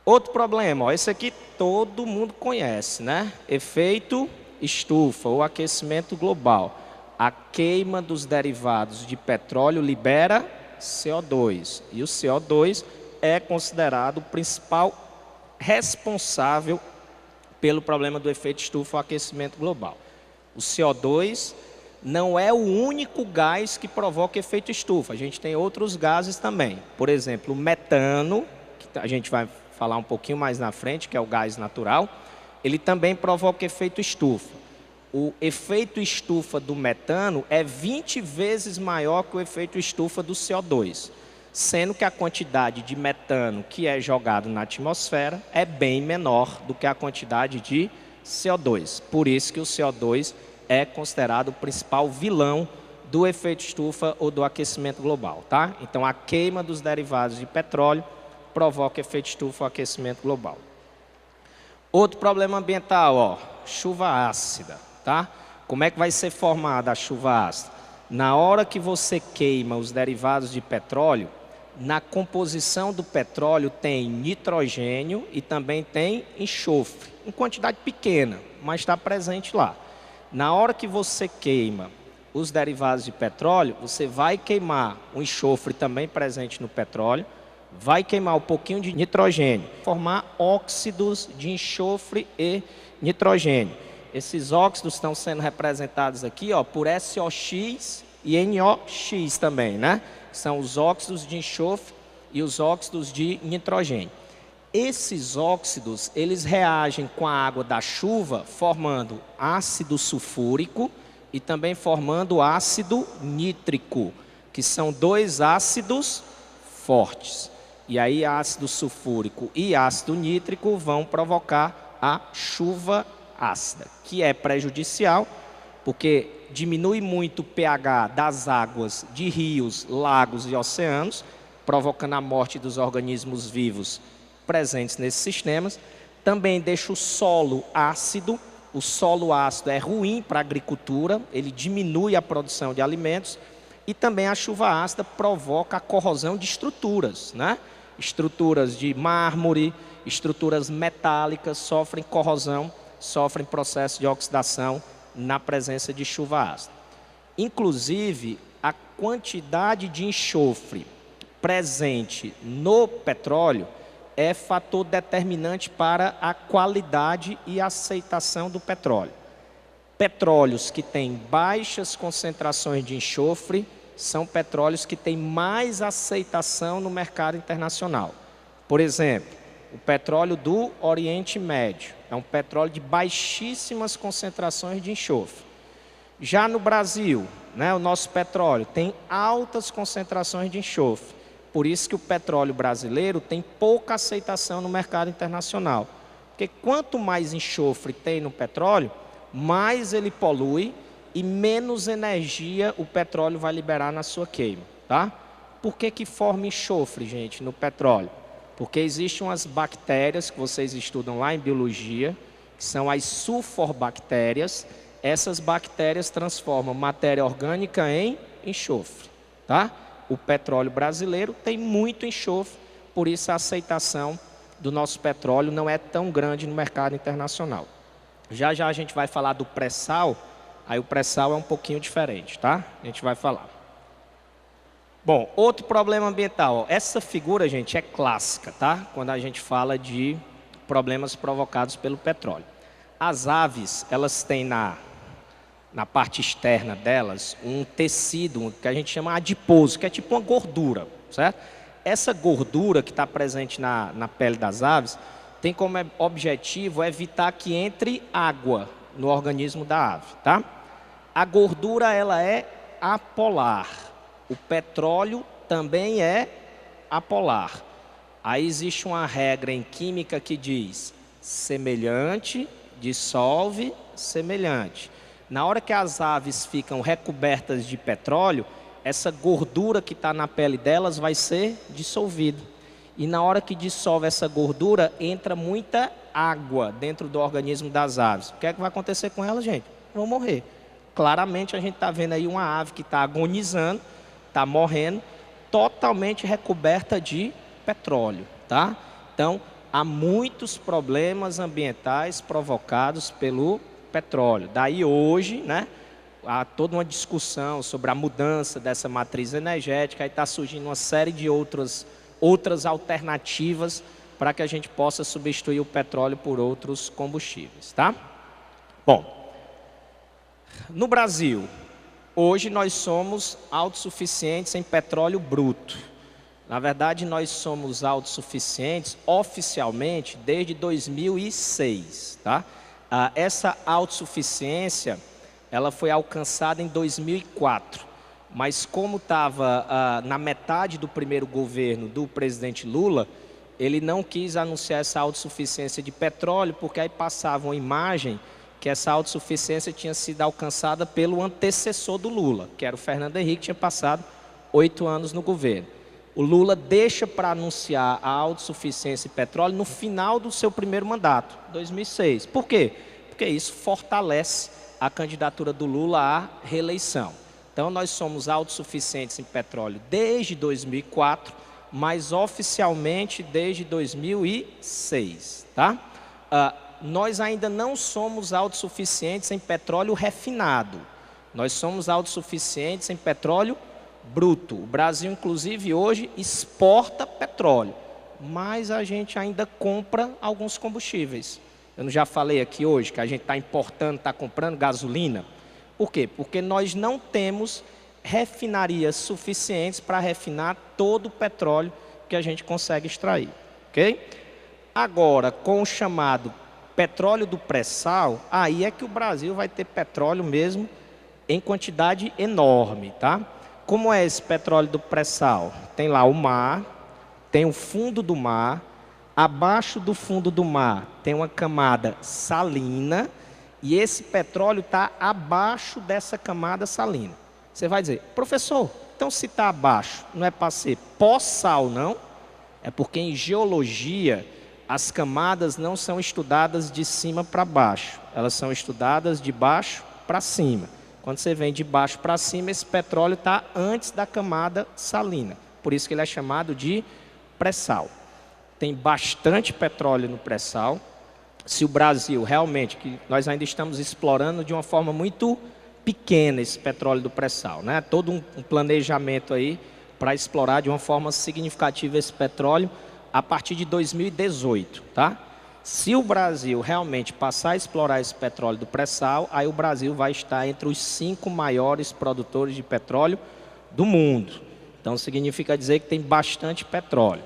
Outro problema, ó, esse aqui todo mundo conhece, né? Efeito estufa ou aquecimento global. A queima dos derivados de petróleo libera CO2. E o CO2 é considerado o principal responsável pelo problema do efeito estufa ou aquecimento global. O CO2 não é o único gás que provoca efeito estufa. A gente tem outros gases também. Por exemplo, o metano, que a gente vai falar um pouquinho mais na frente, que é o gás natural, ele também provoca efeito estufa. O efeito estufa do metano é 20 vezes maior que o efeito estufa do CO2, sendo que a quantidade de metano que é jogado na atmosfera é bem menor do que a quantidade de CO2. Por isso que o CO2 é considerado o principal vilão do efeito estufa ou do aquecimento global, tá? Então, a queima dos derivados de petróleo provoca efeito estufa ou aquecimento global. Outro problema ambiental, ó, chuva ácida, tá? Como é que vai ser formada a chuva ácida? Na hora que você queima os derivados de petróleo, na composição do petróleo tem nitrogênio e também tem enxofre, em quantidade pequena, mas está presente lá. Na hora que você queima os derivados de petróleo, você vai queimar o enxofre também presente no petróleo, vai queimar um pouquinho de nitrogênio, formar óxidos de enxofre e nitrogênio. Esses óxidos estão sendo representados aqui, ó, por SOX e NOX também, né? São os óxidos de enxofre e os óxidos de nitrogênio. Esses óxidos, eles reagem com a água da chuva, formando ácido sulfúrico e também formando ácido nítrico, que são dois ácidos fortes. E aí, ácido sulfúrico e ácido nítrico vão provocar a chuva ácida, que é prejudicial, porque diminui muito o pH das águas de rios, lagos e oceanos, provocando a morte dos organismos vivos presentes nesses sistemas. Também deixa o solo ácido. O solo ácido é ruim para a agricultura, ele diminui a produção de alimentos. E também a chuva ácida provoca a corrosão de estruturas, né? Estruturas de mármore, estruturas metálicas sofrem corrosão, sofrem processo de oxidação na presença de chuva ácida. Inclusive, a quantidade de enxofre presente no petróleo é fator determinante para a qualidade e aceitação do petróleo. Petróleos que têm baixas concentrações de enxofre são petróleos que têm mais aceitação no mercado internacional. Por exemplo, o petróleo do Oriente Médio é um petróleo de baixíssimas concentrações de enxofre. Já no Brasil, né, o nosso petróleo tem altas concentrações de enxofre. Por isso que o petróleo brasileiro tem pouca aceitação no mercado internacional. Porque quanto mais enxofre tem no petróleo, mais ele polui e menos energia o petróleo vai liberar na sua queima, tá? Por que forma enxofre, gente, no petróleo? Porque existem umas bactérias que vocês estudam lá em biologia, que são as sulforbactérias. Essas bactérias transformam matéria orgânica em enxofre, tá? O petróleo brasileiro tem muito enxofre, por isso a aceitação do nosso petróleo não é tão grande no mercado internacional. Já já a gente vai falar do pré-sal, aí o pré-sal é um pouquinho diferente, tá? A gente vai falar. Bom, outro problema ambiental, ó. Essa figura, gente, é clássica, tá? Quando a gente fala de problemas provocados pelo petróleo. As aves, elas têm na parte externa delas um tecido que a gente chama adiposo, que é tipo uma gordura, certo? Essa gordura que está presente na pele das aves tem como objetivo evitar que entre água no organismo da ave, tá? A gordura, ela é apolar. O petróleo também é apolar. Aí existe uma regra em química que diz semelhante, dissolve, semelhante. Na hora que as aves ficam recobertas de petróleo, essa gordura que está na pele delas vai ser dissolvida. E na hora que dissolve essa gordura, entra muita água dentro do organismo das aves. O que é que vai acontecer com elas, gente? Vão morrer. Claramente a gente está vendo aí uma ave que está agonizando, está morrendo, totalmente recoberta de petróleo, tá? Então, há muitos problemas ambientais provocados pelo petróleo. Daí hoje, né, há toda uma discussão sobre a mudança dessa matriz energética, aí está surgindo uma série de outras alternativas para que a gente possa substituir o petróleo por outros combustíveis, tá? Bom, no Brasil, hoje nós somos autossuficientes em petróleo bruto. Na verdade, nós somos autossuficientes oficialmente desde 2006, tá? Essa autossuficiência, ela foi alcançada em 2004, mas como estava na metade do primeiro governo do presidente Lula, ele não quis anunciar essa autossuficiência de petróleo, porque aí passava uma imagem que essa autossuficiência tinha sido alcançada pelo antecessor do Lula, que era o Fernando Henrique, que tinha passado 8 anos no governo. O Lula deixa para anunciar a autossuficiência de petróleo no final do seu primeiro mandato, 2006. Por quê? Porque isso fortalece a candidatura do Lula à reeleição. Então, nós somos autossuficientes em petróleo desde 2004, mas oficialmente desde 2006, tá? Nós ainda não somos autossuficientes em petróleo refinado. Nós somos autossuficientes em petróleo bruto. O Brasil, inclusive, hoje exporta petróleo, mas a gente ainda compra alguns combustíveis. Eu não já falei aqui hoje que a gente está importando, está comprando gasolina. Por quê? Porque nós não temos refinarias suficientes para refinar todo o petróleo que a gente consegue extrair, ok? Agora, com o chamado petróleo do pré-sal, aí é que o Brasil vai ter petróleo mesmo em quantidade enorme, tá? Como é esse petróleo do pré-sal? Tem lá o mar, tem o fundo do mar, abaixo do fundo do mar tem uma camada salina e esse petróleo está abaixo dessa camada salina. Você vai dizer, professor, então se está abaixo, não é para ser pós-sal, não? É porque em geologia as camadas não são estudadas de cima para baixo, elas são estudadas de baixo para cima. Quando você vem de baixo para cima, esse petróleo está antes da camada salina. Por isso que ele é chamado de pré-sal. Tem bastante petróleo no pré-sal. Se o Brasil realmente, que nós ainda estamos explorando de uma forma muito pequena esse petróleo do pré-sal, né? Todo um planejamento aí para explorar de uma forma significativa esse petróleo a partir de 2018, tá? Se o Brasil realmente passar a explorar esse petróleo do pré-sal, aí o Brasil vai estar entre os 5 maiores produtores de petróleo do mundo. Então significa dizer que tem bastante petróleo.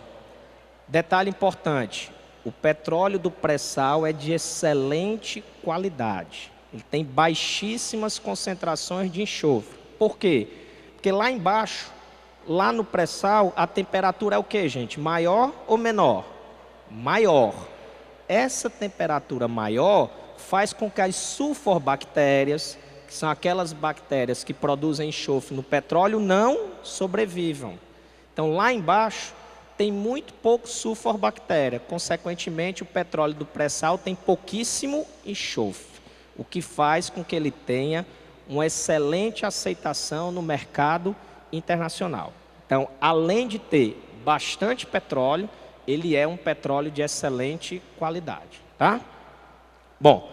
Detalhe importante, o petróleo do pré-sal é de excelente qualidade. Ele tem baixíssimas concentrações de enxofre. Por quê? Porque lá embaixo, lá no pré-sal, a temperatura é o quê, gente? Maior ou menor? Maior. Essa temperatura maior faz com que as sulforbactérias, que são aquelas bactérias que produzem enxofre no petróleo, não sobrevivam. Então, lá embaixo, tem muito pouco sulforbactéria. Consequentemente, o petróleo do pré-sal tem pouquíssimo enxofre, o que faz com que ele tenha uma excelente aceitação no mercado internacional. Então, além de ter bastante petróleo, ele é um petróleo de excelente qualidade, tá? Bom,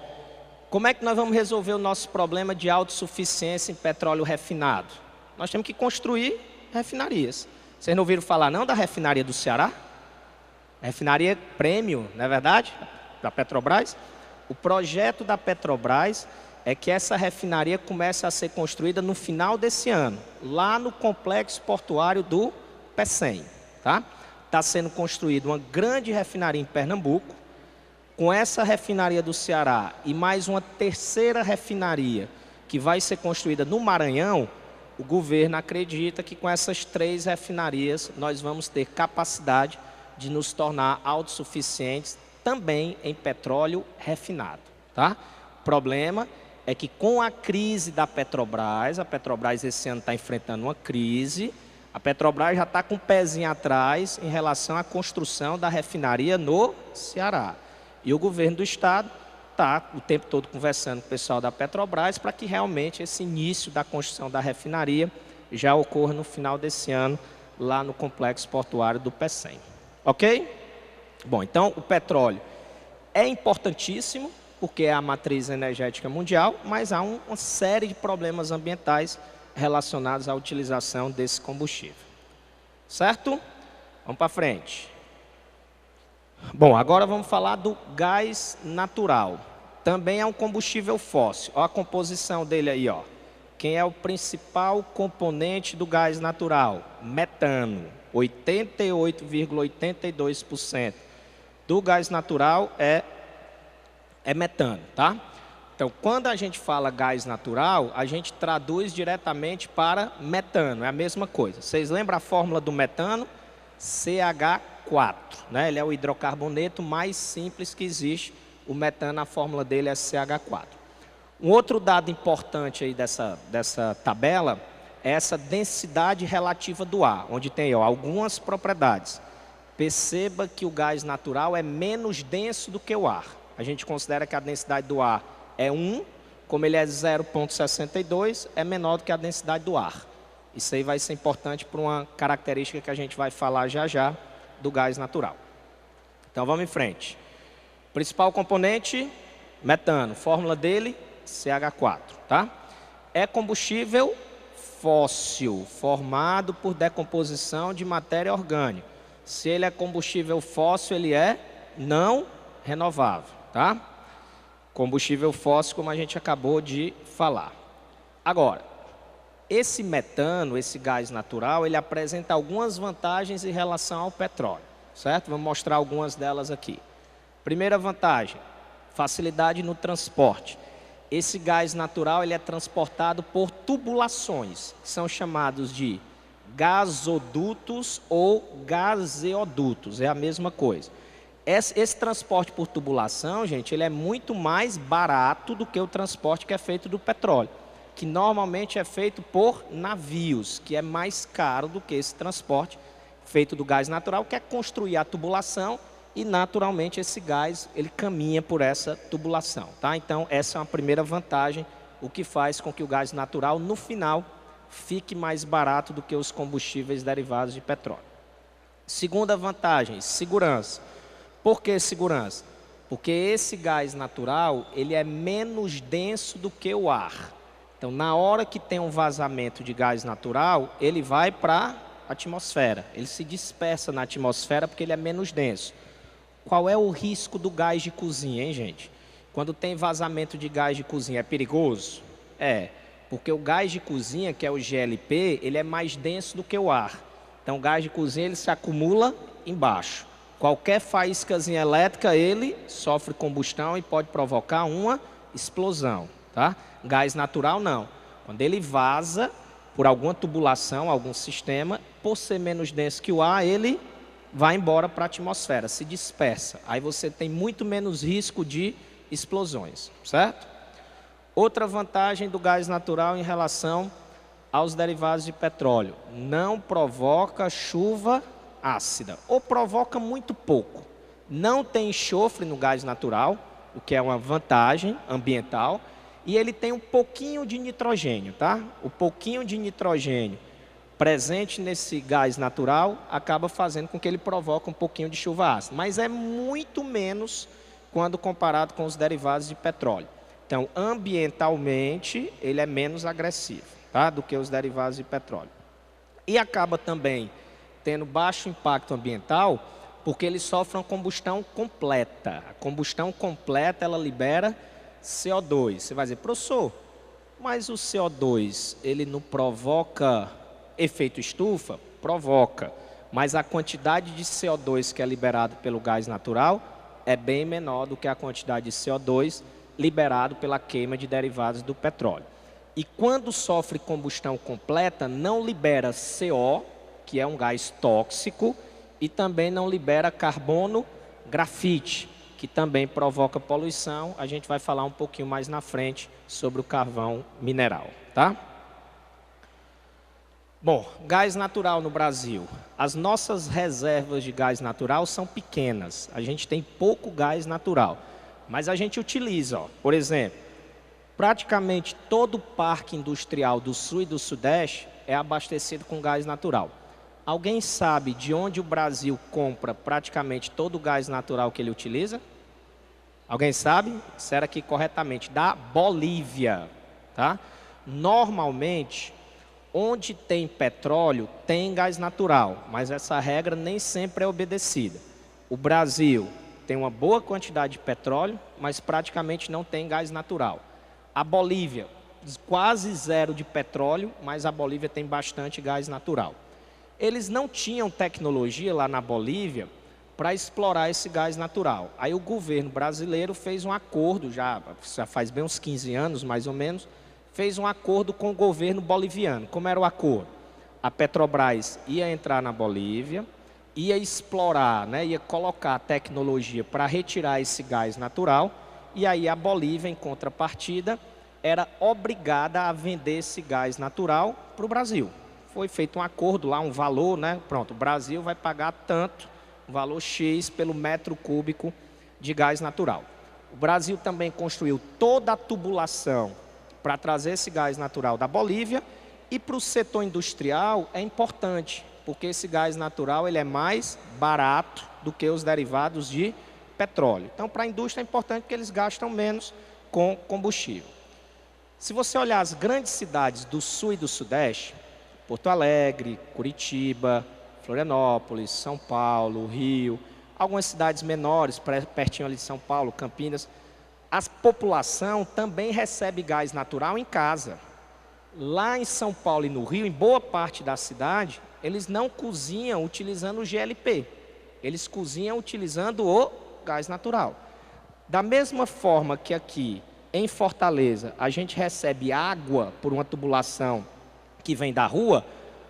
como é que nós vamos resolver o nosso problema de autossuficiência em petróleo refinado? Nós temos que construir refinarias. Vocês não ouviram falar não da refinaria do Ceará? Refinaria Premium, não é verdade? Da Petrobras. O projeto da Petrobras é que essa refinaria comece a ser construída no final desse ano, lá no complexo portuário do Pecém, tá? Está sendo construída uma grande refinaria em Pernambuco. Com essa refinaria do Ceará e mais uma terceira refinaria que vai ser construída no Maranhão, o governo acredita que com essas 3 refinarias nós vamos ter capacidade de nos tornar autossuficientes também em petróleo refinado, tá? O problema é que com a crise da Petrobras, a Petrobras esse ano está enfrentando uma crise, a Petrobras já está com um pezinho atrás em relação à construção da refinaria no Ceará. E o governo do estado está o tempo todo conversando com o pessoal da Petrobras para que realmente esse início da construção da refinaria já ocorra no final desse ano, lá no complexo portuário do Pecém. Ok? Bom, então o petróleo é importantíssimo, porque é a matriz energética mundial, mas há uma série de problemas ambientais relacionados à utilização desse combustível. Certo? Vamos para frente. Bom, agora vamos falar do gás natural. Também é um combustível fóssil. Olha a composição dele aí, ó. Quem é o principal componente do gás natural? Metano. 88,82% do gás natural é metano, tá? Então, quando a gente fala gás natural, a gente traduz diretamente para metano, é a mesma coisa. Vocês lembram a fórmula do metano? CH4, né? Ele é o hidrocarboneto mais simples que existe. O metano, a fórmula dele é CH4. Um outro dado importante aí dessa tabela é essa densidade relativa do ar, onde tem algumas propriedades. Perceba que o gás natural é menos denso do que o ar. A gente considera que a densidade do ar é 1, como ele é 0,62, é menor do que a densidade do ar. Isso aí vai ser importante para uma característica que a gente vai falar já já do gás natural. Então vamos em frente. Principal componente, metano. Fórmula dele, CH4, tá? É combustível fóssil, formado por decomposição de matéria orgânica. Se ele é combustível fóssil, ele é não renovável, tá? Combustível fóssil, como a gente acabou de falar. Agora, esse metano, esse gás natural, ele apresenta algumas vantagens em relação ao petróleo, certo? Vamos mostrar algumas delas aqui. Primeira vantagem, facilidade no transporte. Esse gás natural, ele é transportado por tubulações, que são chamados de gasodutos ou gaseodutos, é a mesma coisa. Esse transporte por tubulação, gente, ele é muito mais barato do que o transporte que é feito do petróleo, que normalmente é feito por navios, que é mais caro do que esse transporte feito do gás natural, que é construir a tubulação e naturalmente esse gás ele caminha por essa tubulação, tá? Então essa é uma primeira vantagem, o que faz com que o gás natural no final fique mais barato do que os combustíveis derivados de petróleo. Segunda vantagem, segurança. Por que segurança? Porque esse gás natural ele é menos denso do que o ar. Então na hora que tem um vazamento de gás natural, ele vai para a atmosfera, ele se dispersa na atmosfera porque ele é menos denso. Qual é o risco do gás de cozinha, hein, gente? Quando tem vazamento de gás de cozinha, é perigoso? É, porque o gás de cozinha, que é o GLP, ele é mais denso do que o ar. Então, o gás de cozinha, ele se acumula embaixo. Qualquer faíscazinha elétrica, ele sofre combustão e pode provocar uma explosão, tá? Gás natural, não. Quando ele vaza por alguma tubulação, algum sistema, por ser menos denso que o ar, ele vai embora para a atmosfera, se dispersa. Aí você tem muito menos risco de explosões, certo? Outra vantagem do gás natural em relação aos derivados de petróleo: não provoca chuva ácida, ou provoca muito pouco. Não tem enxofre no gás natural, o que é uma vantagem ambiental, e ele tem um pouquinho de nitrogênio, tá? O pouquinho de nitrogênio presente nesse gás natural acaba fazendo com que ele provoque um pouquinho de chuva ácida, mas é muito menos quando comparado com os derivados de petróleo. Então, ambientalmente, ele é menos agressivo, tá, do que os derivados de petróleo. E acaba também tendo baixo impacto ambiental, porque ele sofre uma combustão completa. A combustão completa, ela libera CO2. Você vai dizer, professor, mas o CO2, ele não provoca efeito estufa? Provoca, mas a quantidade de CO2 que é liberado pelo gás natural é bem menor do que a quantidade de CO2 liberado pela queima de derivados do petróleo. E quando sofre combustão completa, não libera CO, que é um gás tóxico, e também não libera carbono grafite, que também provoca poluição. A gente vai falar um pouquinho mais na frente sobre o carvão mineral, tá? Bom, gás natural no Brasil. As nossas reservas de gás natural são pequenas. A gente tem pouco gás natural, mas a gente utiliza, ó, por exemplo, praticamente todo o parque industrial do Sul e do Sudeste é abastecido com gás natural. Alguém sabe de onde o Brasil compra praticamente todo o gás natural que ele utiliza? Alguém sabe? Será que corretamente? Da Bolívia, tá? Normalmente, onde tem petróleo, tem gás natural, mas essa regra nem sempre é obedecida. O Brasil tem uma boa quantidade de petróleo, mas praticamente não tem gás natural. A Bolívia, quase zero de petróleo, mas a Bolívia tem bastante gás natural. Eles não tinham tecnologia lá na Bolívia para explorar esse gás natural. Aí o governo brasileiro fez um acordo, já faz bem uns 15 anos mais ou menos, fez um acordo com o governo boliviano. Como era o acordo? A Petrobras ia entrar na Bolívia, ia explorar, né, ia colocar tecnologia para retirar esse gás natural, e aí a Bolívia, em contrapartida, era obrigada a vender esse gás natural para o Brasil. Foi feito um acordo lá, um valor, né? Pronto, o Brasil vai pagar tanto, um valor X pelo metro cúbico de gás natural. O Brasil também construiu toda a tubulação para trazer esse gás natural da Bolívia, e para o setor industrial é importante, porque esse gás natural ele é mais barato do que os derivados de petróleo. Então, para a indústria é importante porque eles gastam menos com combustível. Se você olhar as grandes cidades do sul e do sudeste, Porto Alegre, Curitiba, Florianópolis, São Paulo, Rio, algumas cidades menores, pertinho ali de São Paulo, Campinas, a população também recebe gás natural em casa. Lá em São Paulo e no Rio, em boa parte da cidade, eles não cozinham utilizando o GLP, eles cozinham utilizando o gás natural. Da mesma forma que aqui em Fortaleza a gente recebe água por uma tubulação que vem da rua,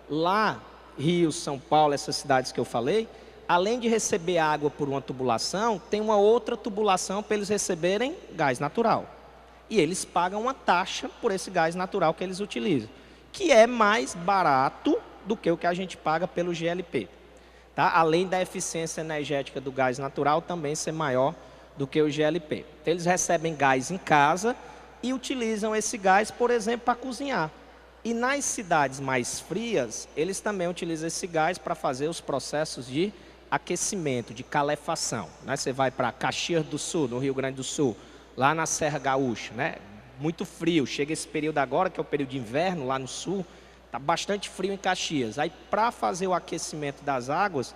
lá, Rio, São Paulo, essas cidades que eu falei, além de receber água por uma tubulação, tem uma outra tubulação para eles receberem gás natural. E eles pagam uma taxa por esse gás natural que eles utilizam, que é mais barato do que o que a gente paga pelo GLP. Tá? Além da eficiência energética do gás natural também ser maior do que o GLP. Então, eles recebem gás em casa e utilizam esse gás, por exemplo, para cozinhar. E nas cidades mais frias, eles também utilizam esse gás para fazer os processos de aquecimento, de calefação. Né? Você vai para Caxias do Sul, no Rio Grande do Sul, lá na Serra Gaúcha, né? Muito frio, chega esse período agora, que é o período de inverno lá no sul, está bastante frio em Caxias. Aí, para fazer o aquecimento das águas,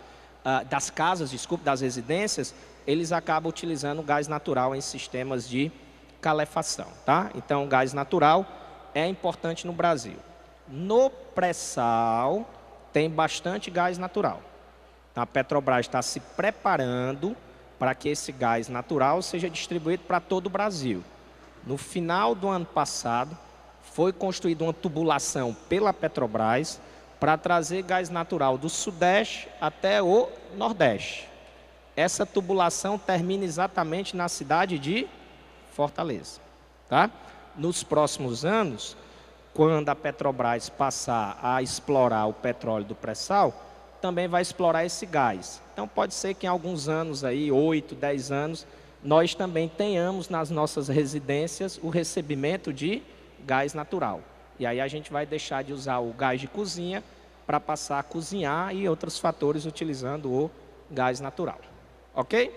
das casas, desculpe, das residências, eles acabam utilizando gás natural em sistemas de calefação, tá? Então, gás natural é importante no Brasil. No pré-sal, tem bastante gás natural. Então, a Petrobras está se preparando para que esse gás natural seja distribuído para todo o Brasil. No final do ano passado, foi construída uma tubulação pela Petrobras para trazer gás natural do Sudeste até o Nordeste. Essa tubulação termina exatamente na cidade de Fortaleza, tá? Nos próximos anos, quando a Petrobras passar a explorar o petróleo do pré-sal, também vai explorar esse gás. Então pode ser que em alguns anos, aí, 8, 10 anos, nós também tenhamos nas nossas residências o recebimento de gás natural. E aí a gente vai deixar de usar o gás de cozinha para passar a cozinhar e outros fatores utilizando o gás natural. Ok?